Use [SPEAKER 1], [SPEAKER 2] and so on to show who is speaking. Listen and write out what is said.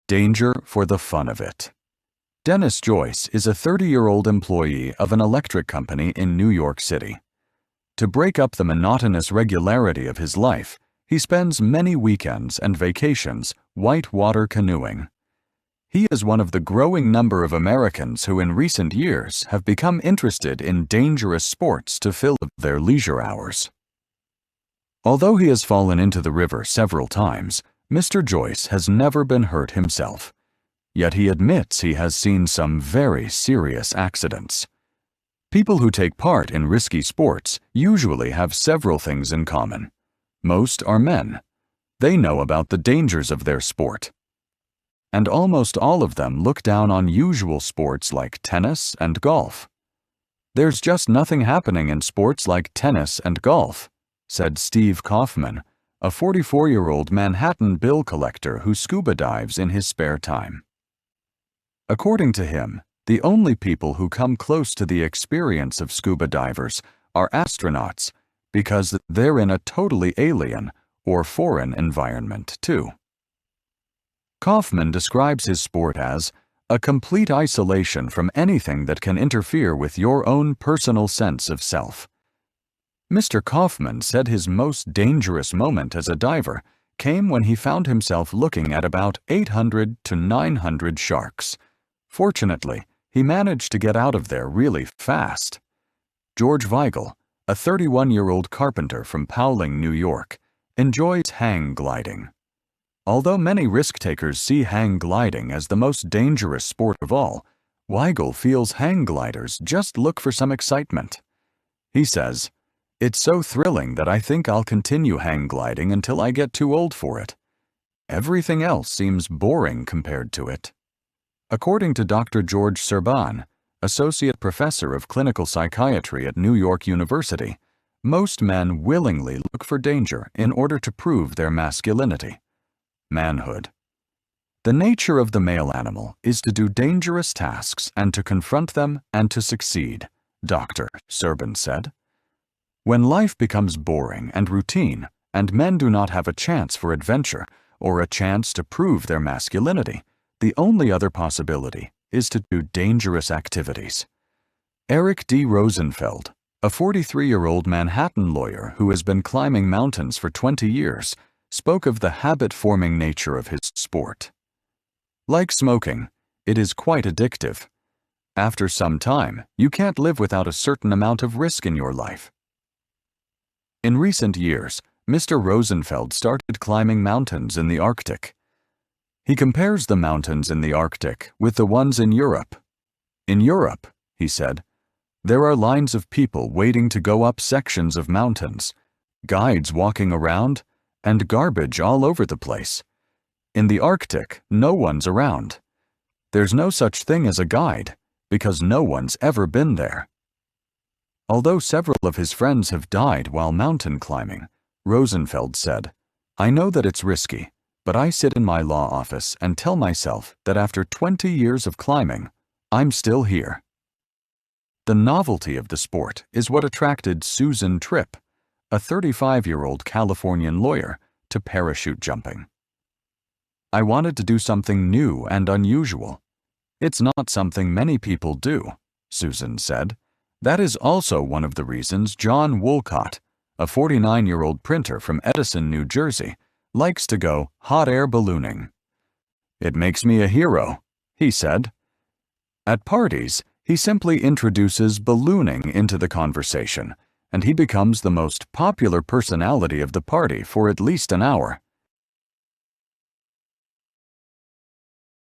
[SPEAKER 1] Danger for the fun of it. Dennis Joyce is a 30-year-old employee of an electric company in New York City. To break up the monotonous regularity of his life, he spends many weekends and vacations whitewater canoeing. He is one of the growing number of Americans who in recent years have become interested in dangerous sports to fill their leisure hours. Although he has fallen into the river several times, Mr. Joyce has never been hurt himself. Yet he admits he has seen some very serious accidents. People who take part in risky sports usually have several things in common. Most are men. They know about the dangers of their sport. And almost all of them look down on usual sports like tennis and golf. "There's just nothing happening in sports like tennis and golf," said Steve Kaufman, a 44-year-old Manhattan bill collector who scuba dives in his spare time. According to him, the only people who come close to the experience of scuba divers are astronauts because they're in a totally alien or foreign environment too. Kaufman describes his sport as a complete isolation from anything that can interfere with your own personal sense of self. Mr. Kaufman said his most dangerous moment as a diver came when he found himself looking at about 800 to 900 sharks. Fortunately, he managed to get out of there really fast. George Weigel, a 31-year-old carpenter from Powling, New York, enjoys hang gliding. Although many risk-takers see hang gliding as the most dangerous sport of all, Weigel feels hang gliders just look for some excitement. He says, "It's so thrilling that I think I'll continue hang gliding until I get too old for it. Everything else seems boring compared to it." According to Dr. George Serban, Associate Professor of Clinical Psychiatry at New York University, most men willingly look for danger in order to prove their masculinity. Manhood. The nature of the male animal is to do dangerous tasks and to confront them and to succeed, Dr. Serban said. When life becomes boring and routine, and men do not have a chance for adventure or a chance to prove their masculinity, the only other possibility is to do dangerous activities. Eric D. Rosenfeld, a 43-year-old Manhattan lawyer who has been climbing mountains for 20 years, spoke of the habit-forming nature of his sport. Like smoking, it is quite addictive. After some time, you can't live without a certain amount of risk in your life. In recent years, Mr. Rosenfeld started climbing mountains in the Arctic. He compares the mountains in the Arctic with the ones in Europe. "In Europe," he said, "there are lines of people waiting to go up sections of mountains, guides walking around, and garbage all over the place. In the Arctic, no one's around. There's no such thing as a guide, because no one's ever been there." Although several of his friends have died while mountain climbing, Rosenfeld said, "I know that it's risky, but I sit in my law office and tell myself that after 20 years of climbing, I'm still here." The novelty of the sport is what attracted Susan Tripp, a 35-year-old Californian lawyer, to parachute jumping. "I wanted to do something new and unusual. It's not something many people do," Susan said. That is also one of the reasons John Woolcott, a 49-year-old printer from Edison, New Jersey, likes to go hot air ballooning. "It makes me a hero," he said. At parties, he simply introduces ballooning into the conversation, and he becomes the most popular personality of the party for at least an hour.